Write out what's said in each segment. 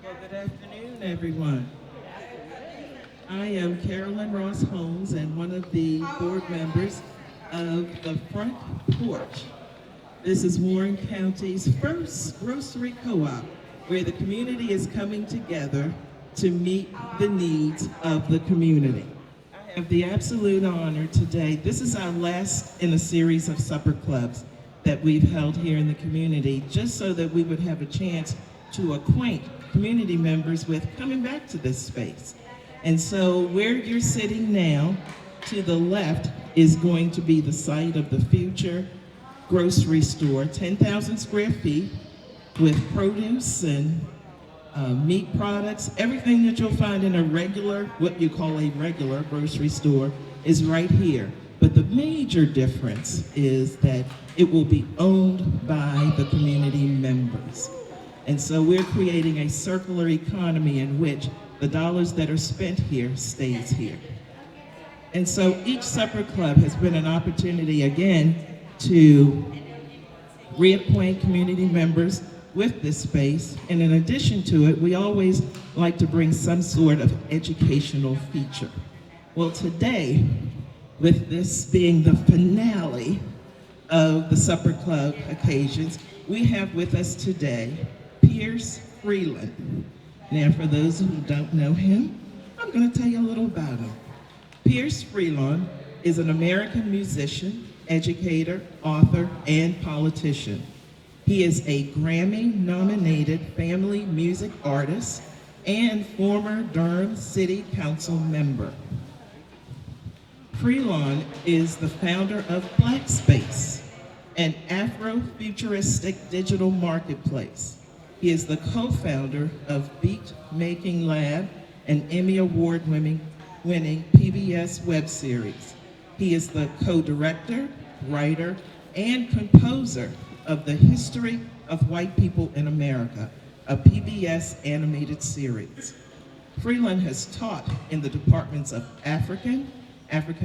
Well, good afternoon, everyone. I am Carolyn Ross Holmes and one of the board members of the Front Porch. This is Warren County's first grocery co-op where the community is coming together to meet the needs of the community. I have the absolute honor today. This is our last in a series of supper clubs that we've held here in the community, just so that we would have a chance to acquaint community members with coming back to this space. And so where you're sitting now, to the left, is going to be the site of the future grocery store, 10,000 square feet, with produce and meat products. Everything that you'll find in a regular, what you call a regular grocery store, is right here. But the major difference is that it will be owned by the community members. And so we're creating a circular economy in which the dollars that are spent here stays here. And so each supper club has been an opportunity, again, to reacquaint community members with this space. And in addition to it, we always like to bring some sort of educational feature. Well, today, with this being the finale of the supper club occasions, we have with us today Pierce Freelon. Now, for those who don't know him, I'm going to tell you a little about him. Pierce Freelon is an American musician, educator, author, and politician. He is a Grammy-nominated family music artist and former Durham City Council member. Freelon is the founder of Black Space, an Afro-futuristic digital marketplace. He is the co-founder of Beat Making Lab, an Emmy Award-winning PBS web series. He is the co-director, writer, and composer of The History of White People in America, a PBS animated series. Freelon has taught in the departments of African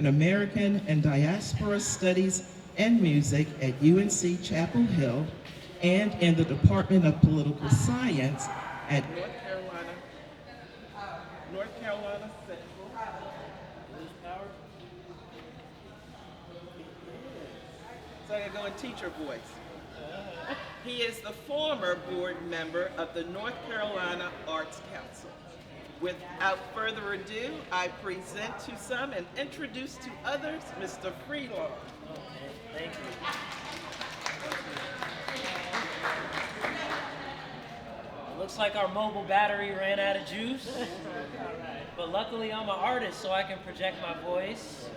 American, and Diaspora Studies and Music at UNC Chapel Hill, and in the Department of Political Science at North Carolina Central. So I gotta go in teacher voice. He is the former board member of the North Carolina Arts Council. Without further ado, I present to some and introduce to others, Mr. Freelon. Okay, thank you. It looks like our mobile battery ran out of juice, but luckily I'm an artist, so I can project my voice.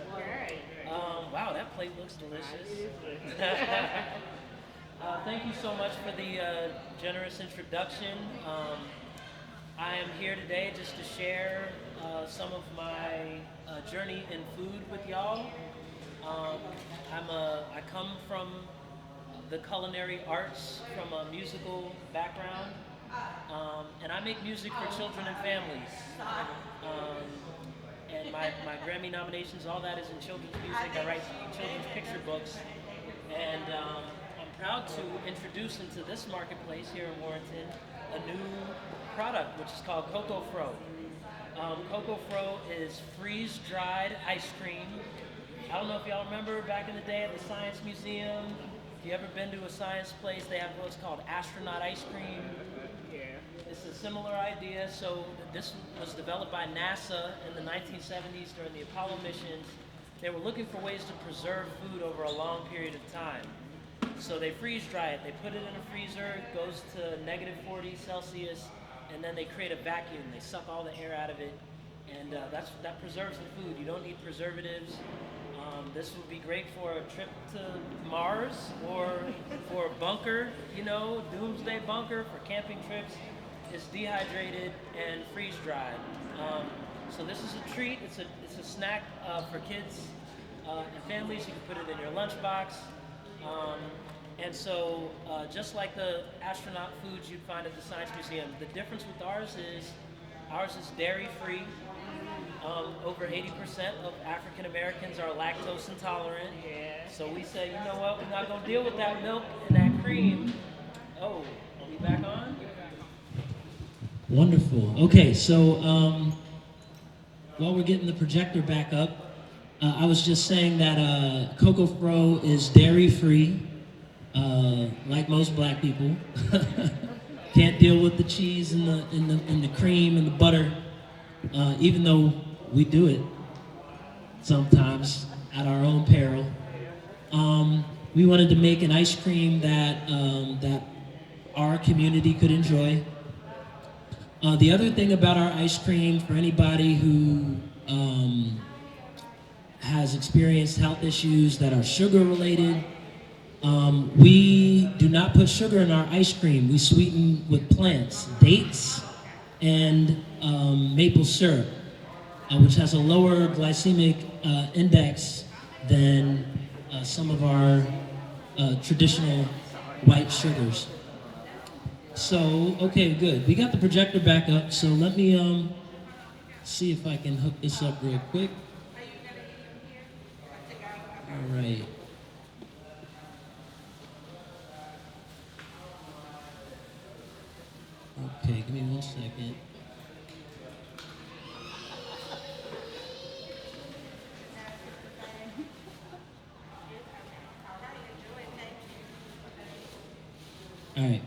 Wow, that plate looks delicious. Thank you so much for the generous introduction. I am here today just to share some of my journey in food with y'all. I come from the culinary arts, from a musical background, and I make music for children and families. And my Grammy nominations, all that is in children's music. I write children's picture books, and I'm proud to introduce into this marketplace here in Warrenton a new product, which is called CocoFro. CocoFro is freeze-dried ice cream. I don't know if y'all remember back in the day at the Science Museum, if you ever been to a science place, they have what's called astronaut ice cream. Yeah. It's a similar idea. So this was developed by NASA in the 1970s during the Apollo missions. They were looking for ways to preserve food over a long period of time. So they freeze dry it. They put it in a freezer, it goes to -40 Celsius, and then they create a vacuum. They suck all the air out of it, and that preserves the food. You don't need preservatives. This would be great for a trip to Mars or for a bunker, doomsday bunker for camping trips. It's dehydrated and freeze dried. So this is a treat. It's a snack for kids and families. You can put it in your lunchbox. And so, just like the astronaut foods you'd find at the Science Museum, the difference with ours is dairy-free. Over 80% of African Americans are lactose intolerant. Yeah. So we say, you know what, we're not going to deal with that milk and that cream. Oh, are we back on? Wonderful. Okay, so while we're getting the projector back up, I was just saying that CocoFro is dairy-free, like most black people. Can't deal with the cheese and the cream and the butter, even though we do it sometimes at our own peril. We wanted to make an ice cream that our community could enjoy. The other thing about our ice cream, for anybody who has experienced health issues that are sugar related, we do not put sugar in our ice cream. We sweeten with plants, dates, and maple syrup, which has a lower glycemic index than some of our traditional white sugars. So, okay, good. We got the projector back up, so let me see if I can hook this up real quick. All right. Okay, give me 1 second. All right.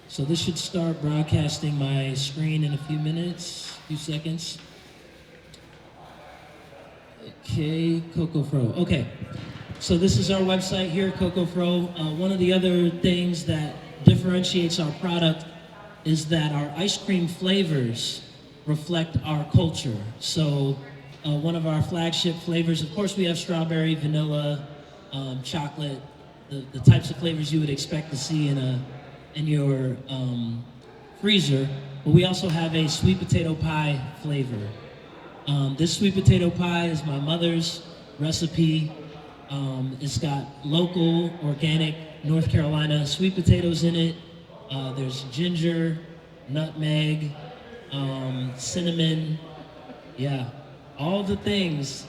So this should start broadcasting my screen in a few minutes, few seconds. Okay, CocoFro. Okay, so this is our website here, CocoFro. One of the other things that differentiates our product is that our ice cream flavors reflect our culture. So one of our flagship flavors, of course we have strawberry, vanilla, chocolate, the types of flavors you would expect to see in your freezer, but we also have a sweet potato pie flavor. This sweet potato pie is my mother's recipe. It's got local, organic North Carolina sweet potatoes in it. There's ginger, nutmeg, cinnamon, yeah, all the things.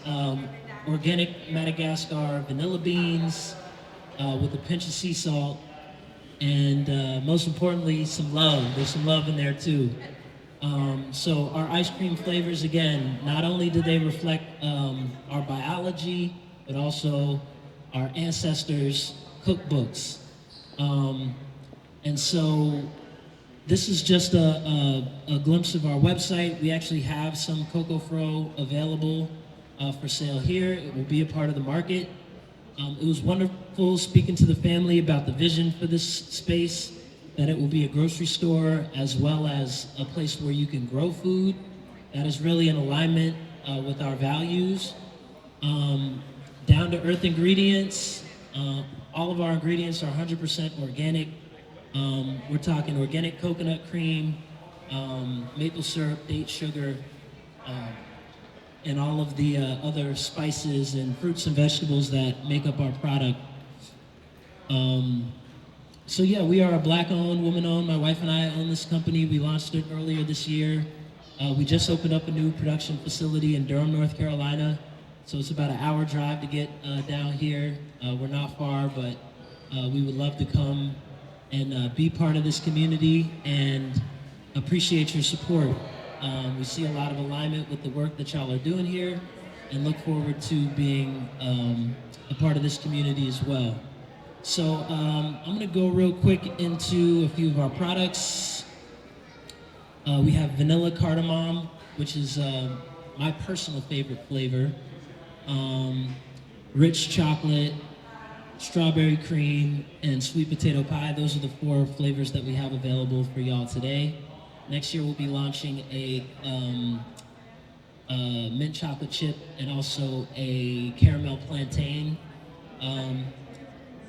Organic Madagascar vanilla beans with a pinch of sea salt. And most importantly, some love. There's some love in there too. So our ice cream flavors, again, not only do they reflect our biology, but also our ancestors' cookbooks. And so this is just a glimpse of our website. We actually have some CocoFro available for sale here. It will be a part of the market. It was wonderful speaking to the family about the vision for this space, that it will be a grocery store as well as a place where you can grow food. That is really in alignment with our values. Down-to-earth ingredients. All of our ingredients are 100% organic. We're talking organic coconut cream, maple syrup, date sugar, and all of the other spices and fruits and vegetables that make up our product. So yeah, we are a black-owned, woman-owned. My wife and I own this company. We launched it earlier this year. We just opened up a new production facility in Durham, North Carolina. So it's about an hour drive to get down here. We're not far, but we would love to come and be part of this community and appreciate your support. We see a lot of alignment with the work that y'all are doing here and look forward to being a part of this community as well. So I'm gonna go real quick into a few of our products. We have vanilla cardamom, which is my personal favorite flavor. Rich chocolate, strawberry cream, and sweet potato pie. Those are the 4 flavors that we have available for y'all today. Next year we'll be launching a mint chocolate chip and also a caramel plantain,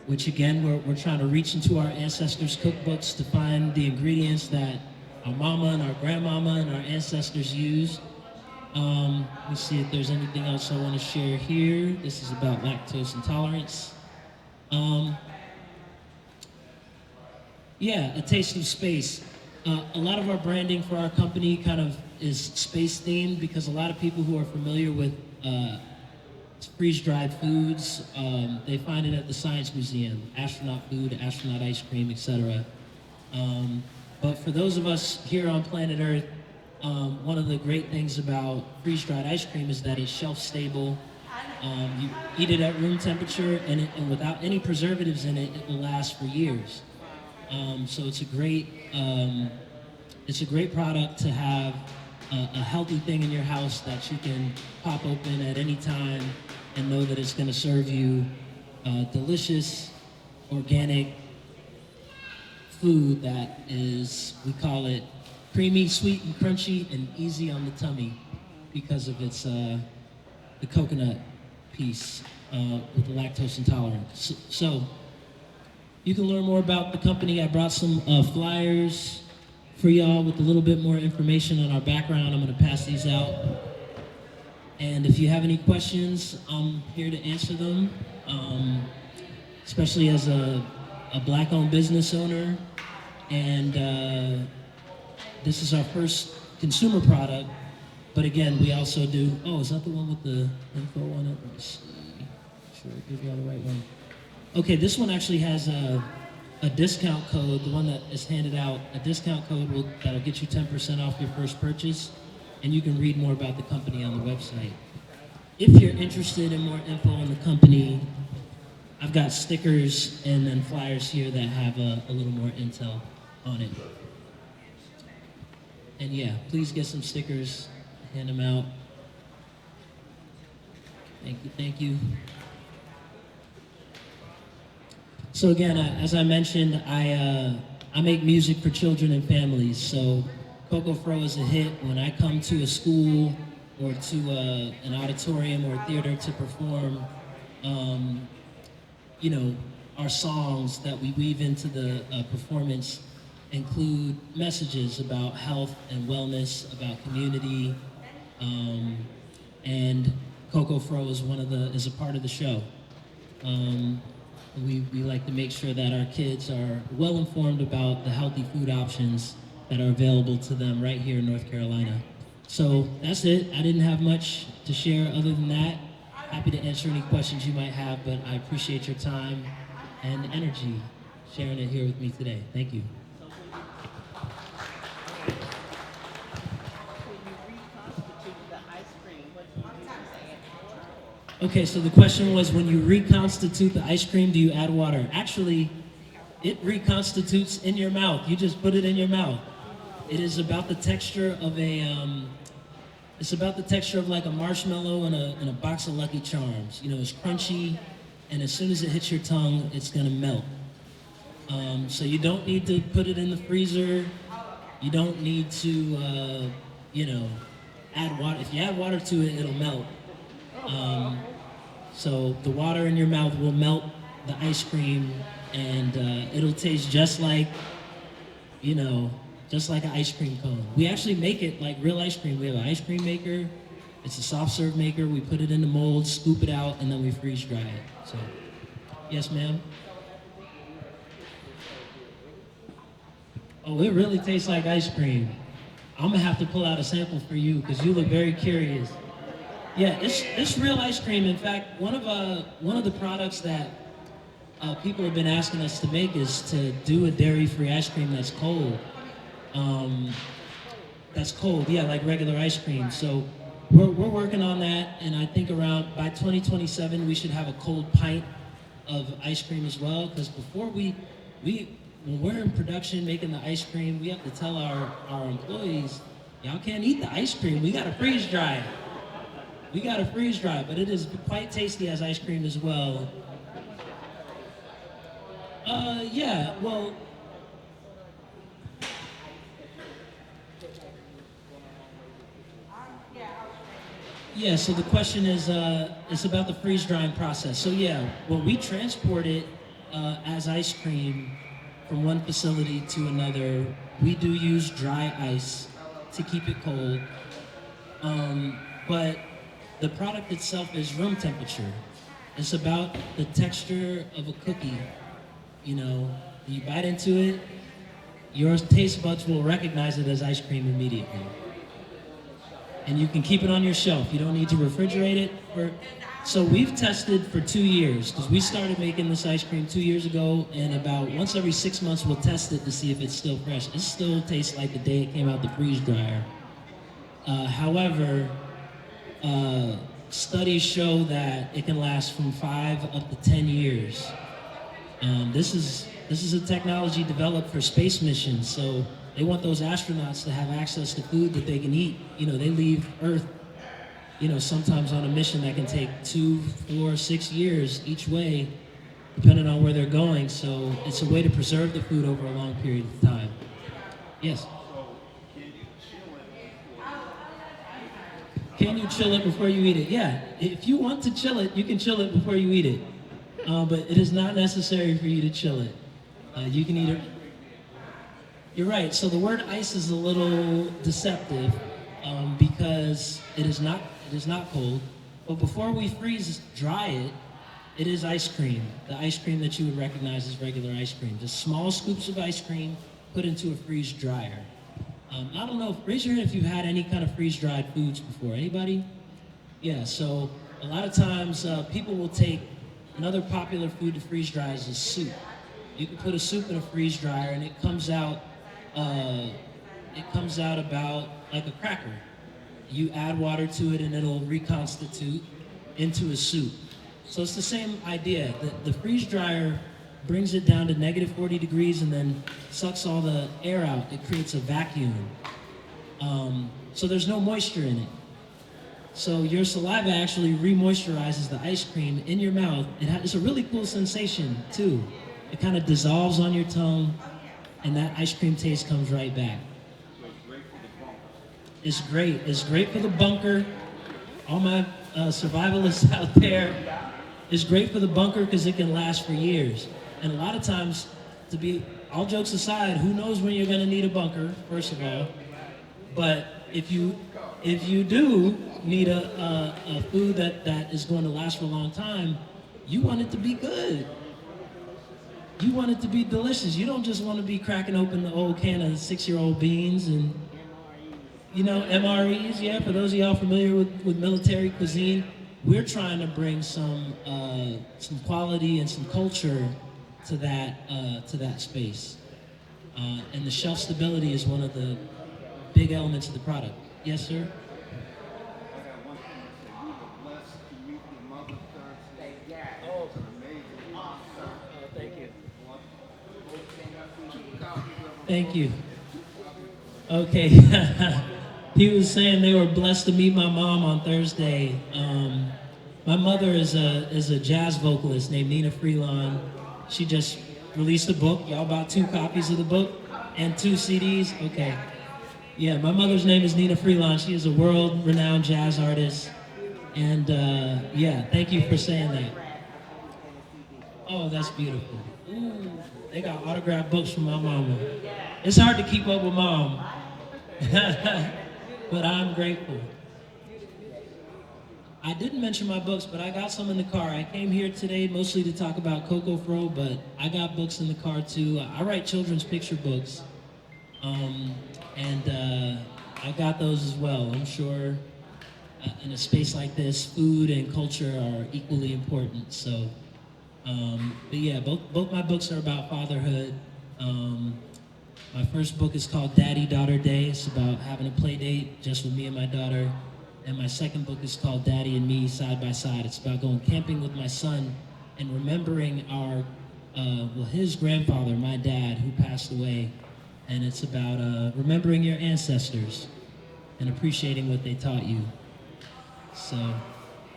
which again, we're trying to reach into our ancestors' cookbooks to find the ingredients that our mama and our grandmama and our ancestors used. Let me see if there's anything else I want to share here. This is about lactose intolerance. Yeah, a taste of space. A lot of our branding for our company kind of is space themed because a lot of people who are familiar with freeze-dried foods, they find it at the Science Museum, astronaut food, astronaut ice cream, etc. But for those of us here on planet Earth, one of the great things about freeze-dried ice cream is that it's shelf-stable. You eat it at room temperature, and without any preservatives in it, it will last for years. So it's a great product to have a healthy thing in your house that you can pop open at any time and know that it's going to serve you delicious, organic food that is, we call it creamy, sweet, and crunchy, and easy on the tummy because of its the coconut piece with the lactose intolerance. So you can learn more about the company. I brought some flyers for y'all with a little bit more information on our background. I'm going to pass these out. And if you have any questions, I'm here to answer them, especially as a Black-owned business owner. And this is our first consumer product. But again, we also do, oh, is that the one with the info on it? Let me see. Make sure I give y'all the right one. Okay, this one actually has a discount code, the one that is handed out, a discount code that'll get you 10% off your first purchase, and you can read more about the company on the website. If you're interested in more info on the company, I've got stickers and then flyers here that have a little more intel on it. And yeah, please get some stickers, hand them out. Thank you. So again, as I mentioned, I make music for children and families. So CocoFro is a hit when I come to a school or to an auditorium or a theater to perform. Our songs that we weave into the performance include messages about health and wellness, about community, and CocoFro is a part of the show. We like to make sure that our kids are well informed about the healthy food options that are available to them right here in North Carolina. So that's it. I didn't have much to share other than that. Happy to answer any questions you might have, but I appreciate your time and energy sharing it here with me today. Thank you. Okay, so the question was, when you reconstitute the ice cream, do you add water? Actually, it reconstitutes in your mouth. You just put it in your mouth. It is about the texture of like a marshmallow and a box of Lucky Charms. It's crunchy, and as soon as it hits your tongue, it's gonna melt. So you don't need to put it in the freezer. You don't need to, add water. If you add water to it, it'll melt. So the water in your mouth will melt the ice cream, and it'll taste just like an ice cream cone. We actually make it like real ice cream. We have an ice cream maker. It's a soft serve maker. We put it in the mold, scoop it out, and then we freeze dry it. So, yes, ma'am? Oh, it really tastes like ice cream. I'm gonna have to pull out a sample for you because you look very curious. Yeah, it's real ice cream. In fact, one of the products that people have been asking us to make is to do a dairy-free ice cream that's cold. Yeah, like regular ice cream. So we're working on that, and I think around by 2027 we should have a cold pint of ice cream as well. Because before when we're in production making the ice cream, we have to tell our employees, y'all can't eat the ice cream. We gotta freeze dry it. But it is quite tasty as ice cream as well. Yeah, well. Yeah, so the question is, it's about the freeze drying process. So yeah, when we transport it as ice cream from one facility to another, we do use dry ice to keep it cold. But the product itself is room temperature. It's about the texture of a cookie. You bite into it, your taste buds will recognize it as ice cream immediately. And you can keep it on your shelf. You don't need to refrigerate it So we've tested for 2 years, because we started making this ice cream 2 years ago, and about once every 6 months we'll test it to see if it's still fresh. It still tastes like the day it came out the freeze dryer. However, studies show that it can last from 5 up to 10 years. This is a technology developed for space missions, so they want those astronauts to have access to food that they can eat. You know, they leave Earth, you know, sometimes on a mission that can take 2, 4, 6 years each way, depending on where they're going. So it's a way to preserve the food over a long period of time. Yes? Can you chill it before you eat it? Yeah, if you want to chill it, you can chill it before you eat it. But it is not necessary for you to chill it. You can eat it. You're right, so the word ice is a little deceptive because it is not cold. But before we freeze dry it, it is ice cream. The ice cream that you would recognize as regular ice cream. Just small scoops of ice cream put into a freeze dryer. I don't know, raise your hand if you've had any kind of freeze-dried foods before. Anybody? Yeah, so a lot of times people will take another popular food to freeze dry is a soup. You can put a soup in a freeze dryer and it comes out about like a cracker. You add water to it and it'll reconstitute into a soup. So it's the same idea. The freeze dryer brings it down to negative 40 degrees and then sucks all the air out. It creates a vacuum. So there's no moisture in it. So your saliva actually re-moisturizes the ice cream in your mouth. It's a really cool sensation too. It kind of dissolves on your tongue and that ice cream taste comes right back. It's great. It's great for the bunker. All my survivalists out there, it's great for the bunker because it can last for years. And a lot of times, all jokes aside, who knows when you're gonna need a bunker, first of all. But if you do need a food that is going to last for a long time, you want it to be good. You want it to be delicious. You don't just want to be cracking open the old can of 6-year-old beans and, you know, MREs, yeah, for those of y'all familiar with military cuisine, we're trying to bring some quality and some culture to that space. And the shelf stability is one of the big elements of the product. Yes, sir? Thank you. Okay. He was saying they were blessed to meet my mom on Thursday. My mother is a jazz vocalist named Nina Freelon. She just released a book. Y'all bought 2 copies of the book and 2 CDs? Okay. Yeah, my mother's name is Nina Freelon. She is a world-renowned jazz artist. And yeah, thank you for saying that. Oh, that's beautiful. Ooh, they got autographed books from my mama. It's hard to keep up with mom. But I'm grateful. I didn't mention my books, but I got some in the car. I came here today mostly to talk about CocoFro, but I got books in the car too. I write children's picture books, and I got those as well. I'm sure in a space like this, food and culture are equally important. So, but yeah, both my books are about fatherhood. My first book is called Daddy Daughter Day. It's about having a play date just with me and my daughter. And my second book is called Daddy and Me Side by Side. It's about going camping with my son and remembering his grandfather, my dad, who passed away. And it's about remembering your ancestors and appreciating what they taught you. So,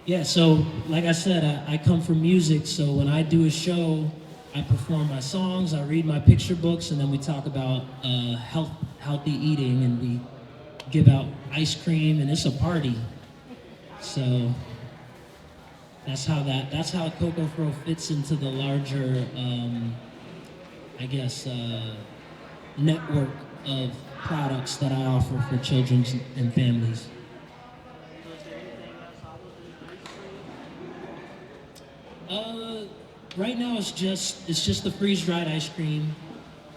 yeah, so like I said, I come from music, so when I do a show, I perform my songs, I read my picture books, and then we talk about healthy eating, and we give out ice cream, and it's a party. So that's how CocoFro fits into the larger, network of products that I offer for children and families. Right now it's just the freeze-dried ice cream.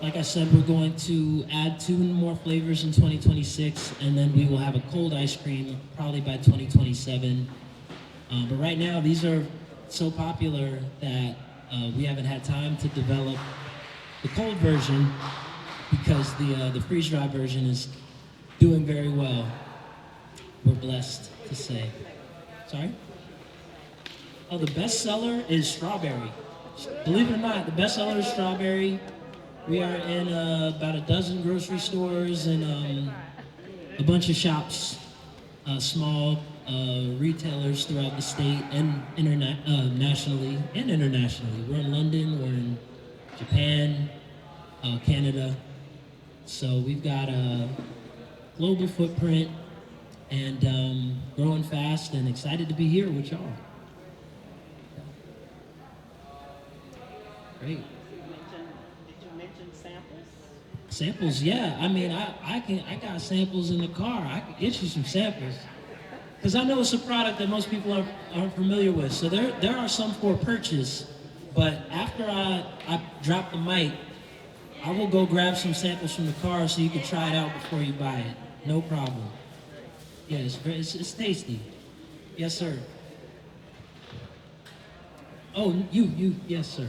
Like I said, we're going to add 2 more flavors in 2026, and then we will have a cold ice cream probably by 2027. But right now, these are so popular that we haven't had time to develop the cold version because the freeze-dried version is doing very well. We're blessed to say. Sorry? Oh, the best seller is strawberry. Believe it or not, the best seller is strawberry. We are in about a dozen grocery stores and a bunch of shops, small retailers throughout the state and nationally and internationally. We're in London, we're in Japan, Canada. So we've got a global footprint and growing fast and excited to be here with y'all. Great. Did you mention samples? Samples, yeah. I mean, I got samples in the car. I can get you some samples. Because I know it's a product that most people aren't familiar with. So there are some for purchase, but after I drop the mic, I will go grab some samples from the car so you can try it out before you buy it. No problem. Yeah, it's tasty. Yes, sir. Oh, you, yes, sir.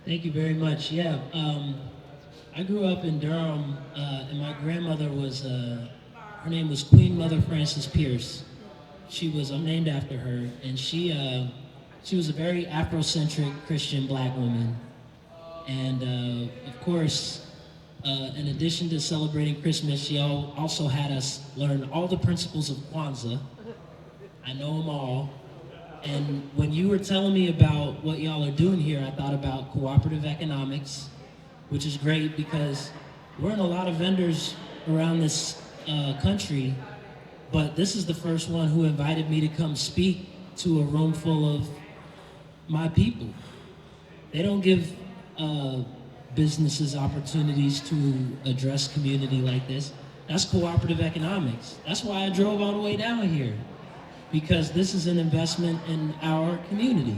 Thank you very much. Yeah, I grew up in Durham, and my grandmother was, her name was Queen Mother Frances Pierce. I'm named after her, and she was a very Afrocentric Christian black woman. And of course, in addition to celebrating Christmas, she also had us learn all the principles of Kwanzaa. I know them all. And when you were telling me about what y'all are doing here, I thought about cooperative economics, which is great because we're in a lot of vendors around this country, but this is the first one who invited me to come speak to a room full of my people. They don't give businesses opportunities to address community like this. That's cooperative economics. That's why I drove all the way down here, because this is an investment in our community.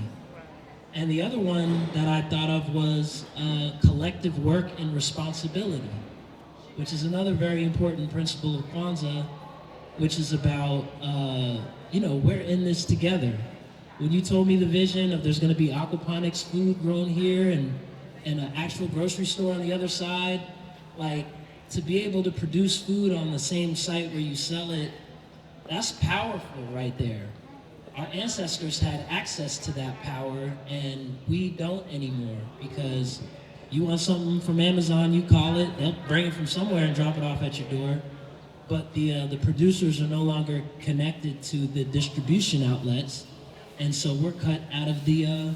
And the other one that I thought of was collective work and responsibility, which is another very important principle of Kwanzaa, which is about, we're in this together. When you told me the vision of there's gonna be aquaponics food grown here and an actual grocery store on the other side, like, to be able to produce food on the same site where you sell it, that's powerful right there. Our ancestors had access to that power, and we don't anymore, because you want something from Amazon, you call it, they'll bring it from somewhere and drop it off at your door. But the producers are no longer connected to the distribution outlets, and so we're cut out of the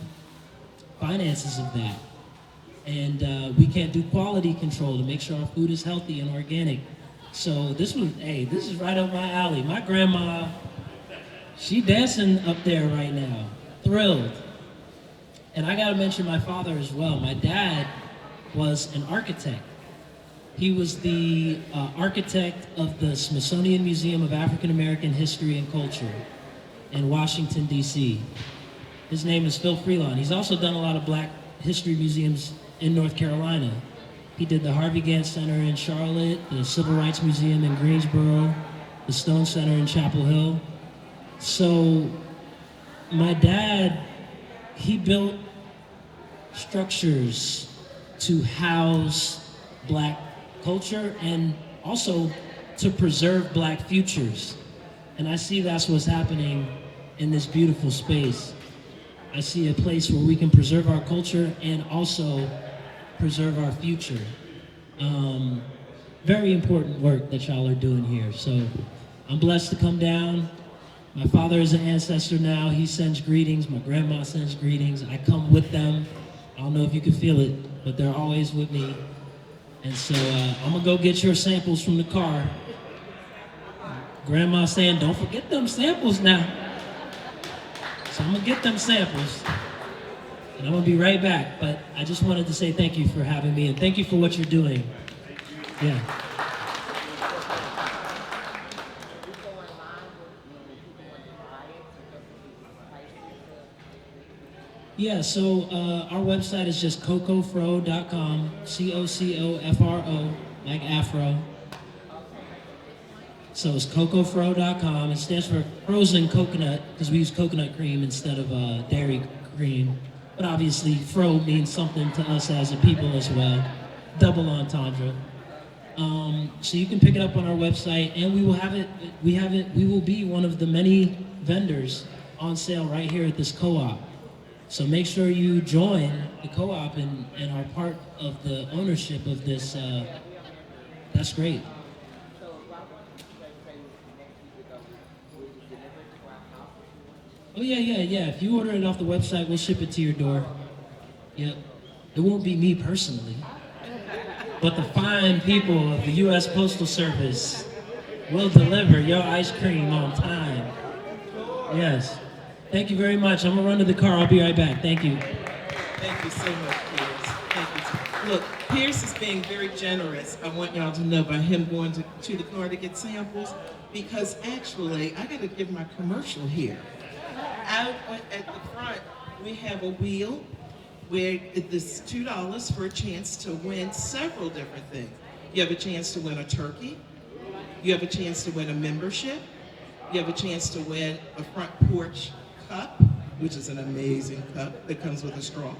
finances of that. And we can't do quality control to make sure our food is healthy and organic. So this is right up my alley. My grandma, she dancing up there right now, thrilled. And I gotta mention my father as well. My dad was an architect. He was the architect of the Smithsonian Museum of African American History and Culture in Washington, D.C. His name is Phil Freelon. He's also done a lot of black history museums in North Carolina. He did the Harvey Gantt Center in Charlotte, the Civil Rights Museum in Greensboro, the Stone Center in Chapel Hill. So my dad, he built structures to house Black culture and also to preserve Black futures. And I see that's what's happening in this beautiful space. I see a place where we can preserve our culture and also preserve our future. Very important work that y'all are doing here. So I'm blessed to come down. My father is an ancestor now. He sends greetings. My grandma sends greetings. I come with them. I don't know if you can feel it, but they're always with me. And so I'm gonna go get your samples from the car. Grandma saying, don't forget them samples now. So I'm gonna get them samples. And I'm gonna be right back. But I just wanted to say thank you for having me and thank you for what you're doing. Yeah. Yeah, so our website is just CocoFro.com, CoCofro, like Afro. So it's CocoFro.com. It stands for frozen coconut, because we use coconut cream instead of dairy cream. But obviously, fro means something to us as a people as well. Double entendre. So you can pick it up on our website, and we will have it. We will be one of the many vendors on sale right here at this co-op. So make sure you join the co-op and are part of the ownership of this. That's great. Oh yeah. If you order it off the website, we'll ship it to your door. Yep. It won't be me personally, but the fine people of the U.S. Postal Service will deliver your ice cream on time. Yes. Thank you very much. I'm gonna run to the car. I'll be right back. Thank you. Thank you so much, Pierce. Thank you. Look, Pierce is being very generous. I want y'all to know by him going to the car to get samples, because actually, I gotta give my commercial here. Out at the front, we have a wheel where it's $2 for a chance to win several different things. You have a chance to win a turkey. You have a chance to win a membership. You have a chance to win a Front Porch cup, which is an amazing cup that comes with a straw,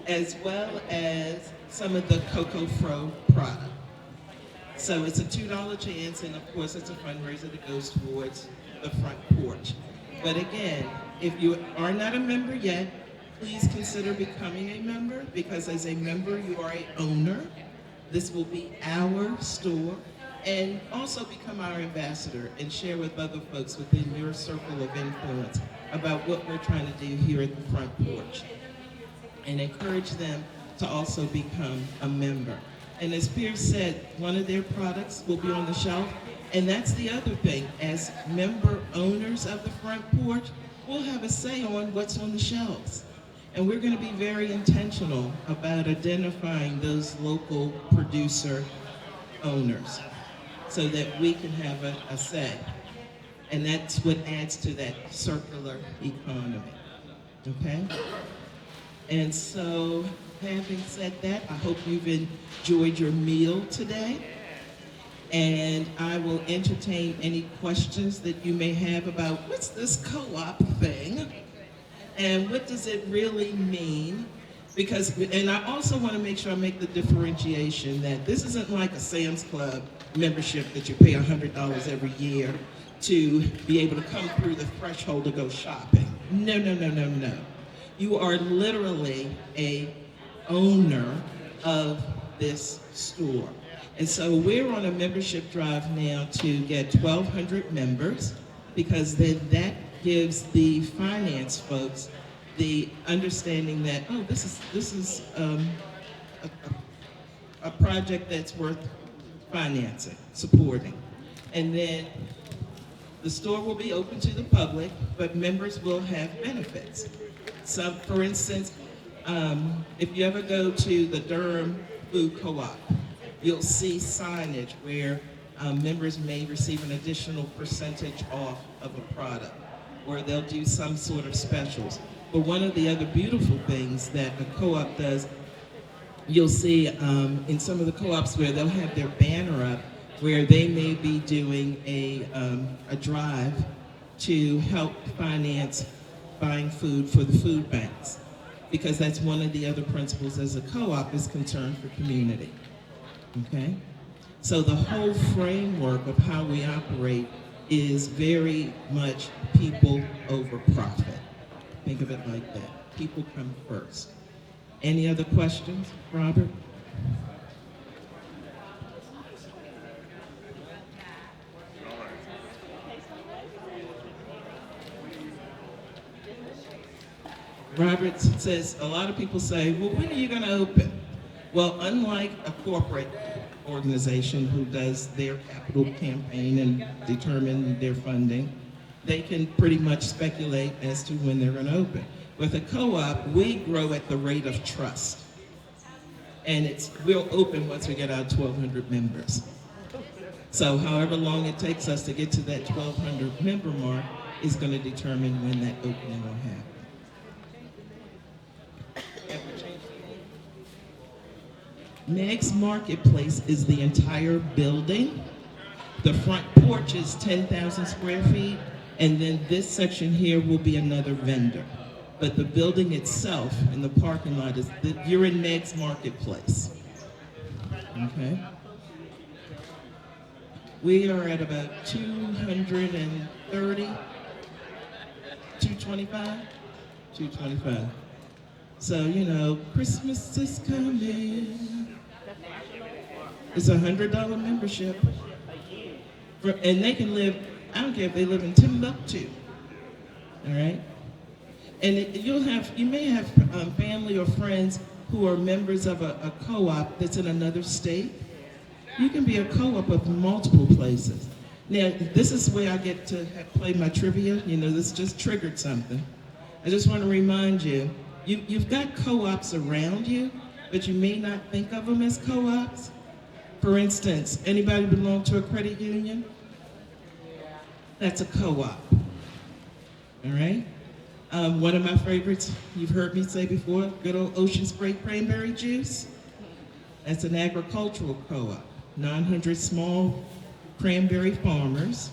as well as some of the CocoFro product. So it's a $2 chance, and of course it's a fundraiser that goes towards the Front Porch. But again, if you are not a member yet, please consider becoming a member, because as a member, you are an owner. This will be our store. And also become our ambassador and share with other folks within your circle of influence about what we're trying to do here at the Front Porch. And encourage them to also become a member. And as Pierce said, one of their products will be on the shelf. And that's the other thing. As member owners of the Front Porch, we'll have a say on what's on the shelves. And we're going to be very intentional about identifying those local producer owners, so that we can have a say. And that's what adds to that circular economy, okay? And so, having said that, I hope you've enjoyed your meal today. And I will entertain any questions that you may have about what's this co-op thing? And what does it really mean? Because, and I also want to make sure I make the differentiation that this isn't like a Sam's Club membership that you pay $100 every year to be able to come through the threshold to go shopping. No. You are literally a owner of this store. And so we're on a membership drive now to get 1,200 members, because then that gives the finance folks the understanding that, oh, this is a project that's worth financing, supporting. And then the store will be open to the public, but members will have benefits. So, for instance, if you ever go to the Durham Food Co-op, you'll see signage where members may receive an additional percentage off of a product, or they'll do some sort of specials. But one of the other beautiful things that the co-op does, you'll see in some of the co-ops where they'll have their banner up, where they may be doing a drive to help finance buying food for the food banks. because that's one of the other principles as a co-op is concern for community, okay? So the whole framework of how we operate is very much people over profit. Think of it like that. People come first. Any other questions, Robert? Robert says, a lot of people say, well, when are you going to open? Well, unlike a corporate organization who does their capital campaign and determine their funding, they can pretty much speculate as to when they're going to open. With a co-op, we grow at the rate of trust. And we'll open once we get our 1,200 members. So however long it takes us to get to that 1,200 member mark is going to determine when that opening will happen. Meg's Marketplace is the entire building. The front porch is 10,000 square feet, and then this section here will be another vendor. But the building itself and the parking lot you're in Meg's Marketplace. Okay? We are at about 230, 225? 225. So, you know, Christmas is coming. It's $100 membership. And they can live, I don't care if they live in Timbuktu. All right? And you may have family or friends who are members of a co-op that's in another state. You can be a co-op of multiple places. Now, this is where I get to play my trivia. You know, this just triggered something. I just want to remind you, you've got co-ops around you, but you may not think of them as co-ops. For instance, anybody belong to a credit union? That's a co-op. All right? One of my favorites, you've heard me say before, good old Ocean Spray cranberry juice. That's an agricultural co-op. 900 small cranberry farmers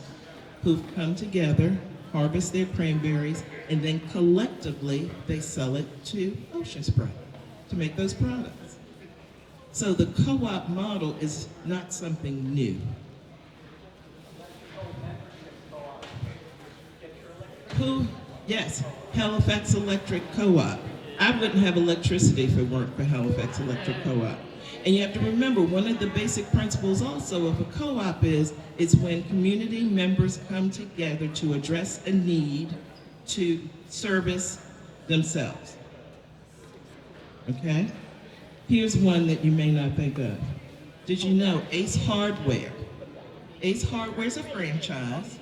who've come together, harvest their cranberries, and then collectively they sell it to Ocean Spray to make those products. So the co-op model is not something new. Yes, Halifax Electric Co-op. I wouldn't have electricity if it weren't for Halifax Electric Co-op. And you have to remember, one of the basic principles also of a co-op is when community members come together to address a need to service themselves. Okay? Here's one that you may not think of. Did you know Ace Hardware? Ace Hardware is a franchise,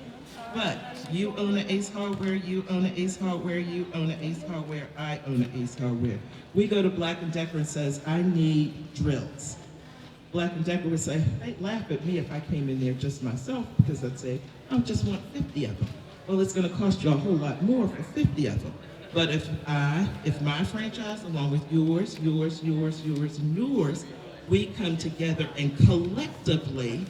but you own an Ace Hardware, you own an Ace Hardware, you own an Ace Hardware, I own an Ace Hardware. We go to Black & Decker and says, I need drills. Black & Decker would say, they'd laugh at me if I came in there just myself, because I'd say, I just want 50 of them. Well, it's gonna cost you a whole lot more for 50 of them. But if my franchise, along with yours, and yours, we come together and collectively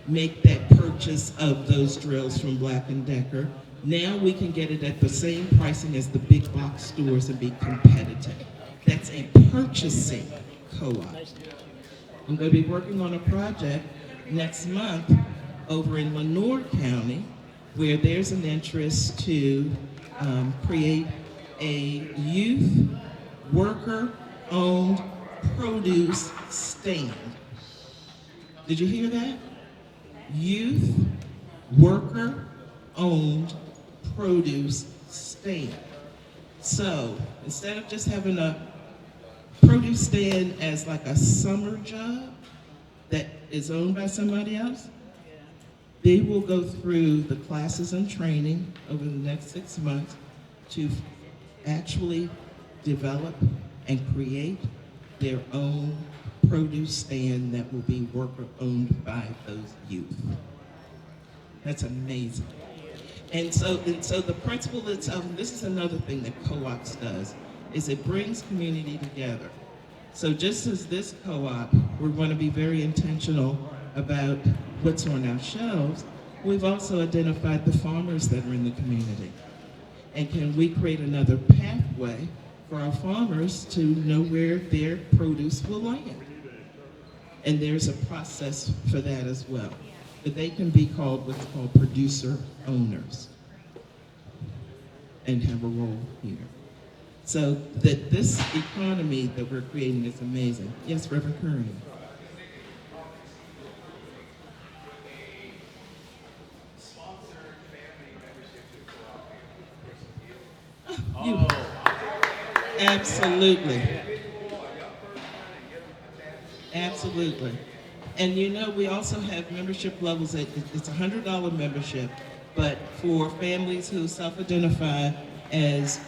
make that purchase of those drills from Black & Decker, now we can get it at the same pricing as the big box stores and be competitive. That's a purchasing co-op. I'm going to be working on a project next month over in Lenoir County where there's an interest to create a youth worker-owned produce stand. Did you hear that? Youth worker-owned produce stand. So instead of just having a produce stand as like a summer job that is owned by somebody else, they will go through the classes and training over the next 6 months to actually develop and create their own produce stand that will be worker owned by those youth. That's amazing. And so the principle itself, and this is another thing that co-ops does, is it brings community together. So just as this co-op, we're going to be very intentional about what's on our shelves, we've also identified the farmers that are in the community. And can we create another pathway for our farmers to know where their produce will land. And there's a process for that as well. But they can be called what's called producer owners and have a role here. So that this economy that we're creating is amazing. Yes, Reverend Kearney. You- Absolutely. Absolutely. And you know, we also have membership levels. It's a $100 membership, but for families who self-identify as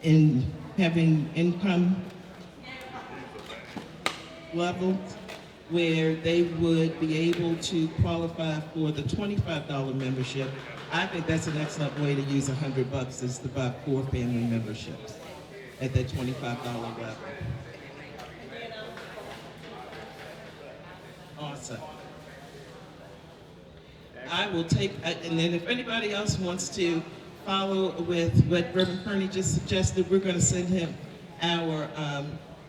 in having income levels where they would be able to qualify for the $25 membership, I think that's an excellent way to use $100 is to buy 4 family memberships at that $25 level. Awesome. I will take, and then if anybody else wants to follow with what Reverend Kearney just suggested, we're going to send him our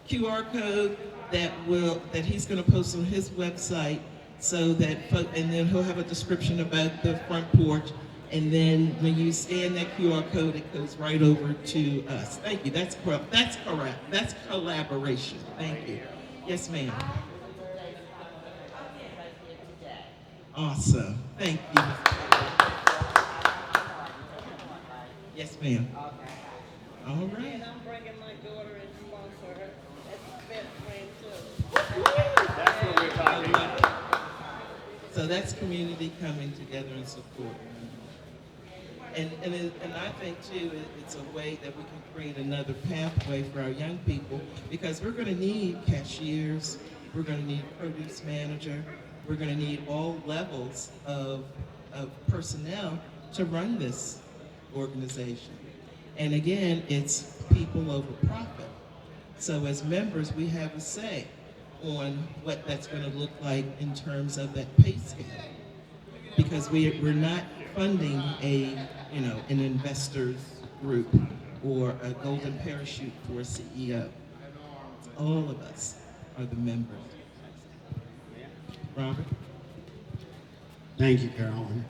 QR code that he's going to post on his website, so that, and then he'll have a description about the front porch, and then when you scan that QR code, it goes right over to us. Thank you. That's correct. That's collaboration. Thank you. Yes, ma'am. Awesome. Thank you. Yes, ma'am. All right. And I'm bringing my daughter and sponsor her at the event plan too. That's what we're talking about. So that's community coming together and support. And I think too, it's a way that we can create another pathway for our young people, because we're going to need cashiers, we're going to need a produce manager, we're going to need all levels of personnel to run this organization. And again, it's people over profit. So as members, we have a say on what that's going to look like in terms of that pay scale, because we're not funding an investors group or a golden parachute for a CEO. All of us are the members. Robert? Thank you, Carolyn.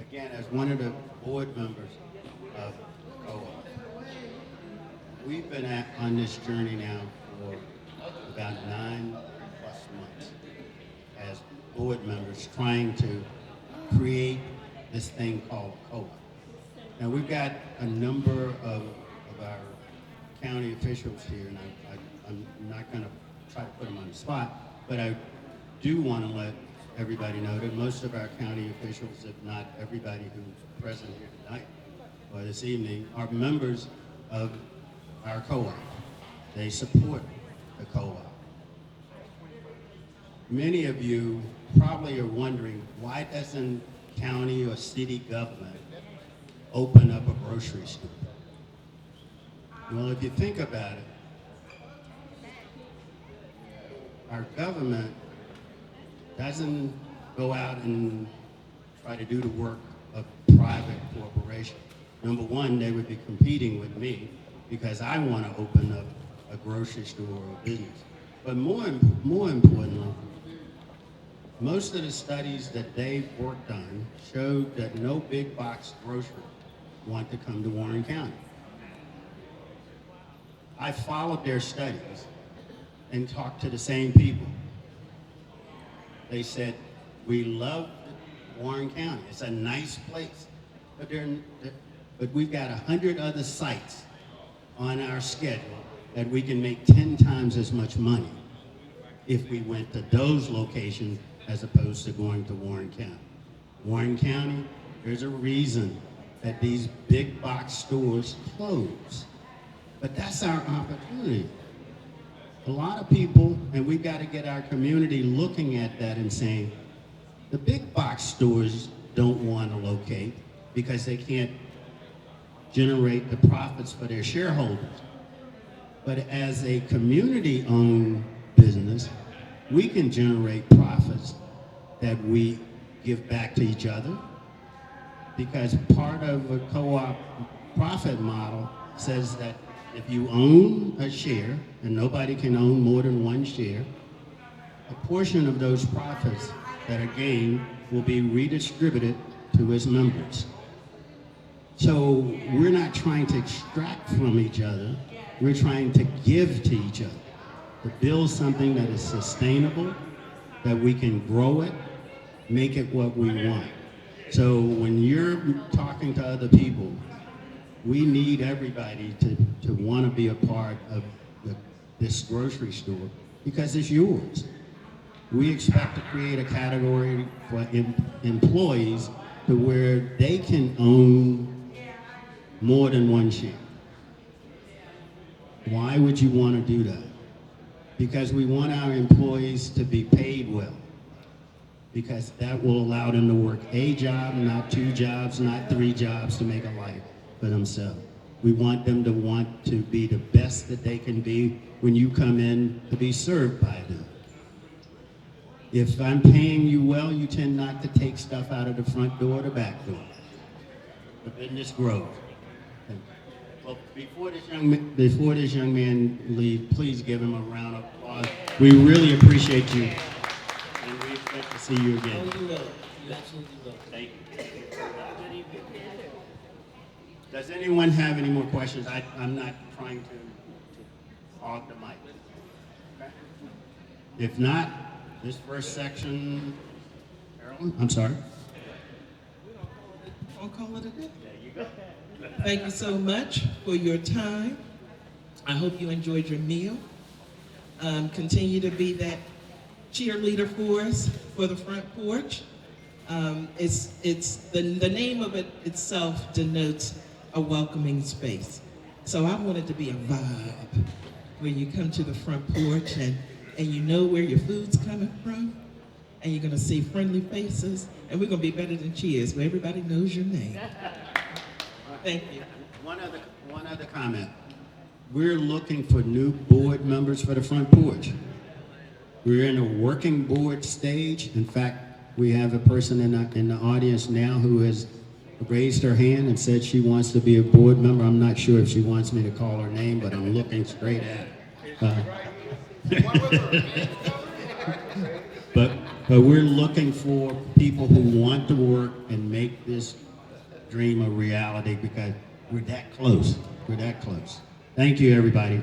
Again, as one of the board members of Co-op, we've been on this journey now for about 9+ months as board members, trying to create this thing called Co-op. Now, we've got a number of our county officials here, and I'm not going to try to put them on the spot, but I do want to let everybody know that most of our county officials, if not everybody who's present here tonight or this evening, are members of our co-op. They support the co-op. Many of you probably are wondering, why doesn't county or city government open up a grocery store? Well, if you think about it, our government doesn't go out and try to do the work of private corporation. Number one, they would be competing with me because I want to open up a grocery store or a business. But more importantly, most of the studies that they've worked on showed that no big box grocer want to come to Warren County. I followed their studies and talked to the same people. They said, we love Warren County. It's a nice place, but we've got 100 other sites on our schedule that we can make 10 times as much money if we went to those locations as opposed to going to Warren County. Warren County, there's a reason that these big box stores close, but that's our opportunity. A lot of people, and we've got to get our community looking at that and saying, the big box stores don't want to locate because they can't generate the profits for their shareholders. But as a community-owned business, we can generate profits that we give back to each other, because part of a co-op profit model says that if you own a share, and nobody can own more than one share, a portion of those profits that are gained will be redistributed to its members. So we're not trying to extract from each other, we're trying to give to each other, to build something that is sustainable, that we can grow it, make it what we want. So when you're talking to other people, we need everybody to want to be a part of this grocery store because it's yours. We expect to create a category for employees to where they can own more than one share. Why would you want to do that? Because we want our employees to be paid well. Because that will allow them to work a job, not 2 jobs, not 3 jobs to make a life for themselves. We want them to want to be the best that they can be when you come in to be served by them. If I'm paying you well, you tend not to take stuff out of the front door or the back door. The business grows. Well, before this young man leaves, please give him a round of applause. We really appreciate you, and we expect to see you again. Oh, you will. You absolutely will. Thank you. Does anyone have any more questions? I'm not trying to hog the mic. Okay. If not, this first section, Carolyn, I'm sorry. I'll call it a day. Thank you so much for your time. I hope you enjoyed your meal. Continue to be that cheerleader for us for the front porch. It's the name of it itself denotes a welcoming space. So I want it to be a vibe when you come to the front porch and you know where your food's coming from, and you're gonna see friendly faces, and we're gonna be better than Cheers, where everybody knows your name. Thank you. One other comment. We're looking for new board members for the front porch. We're in a working board stage. In fact, we have a person in the audience now who has raised her hand and said she wants to be a board member. I'm not sure if she wants me to call her name, but I'm looking straight at her. But we're looking for people who want to work and make this dream a reality because we're that close. We're that close. Thank you, everybody.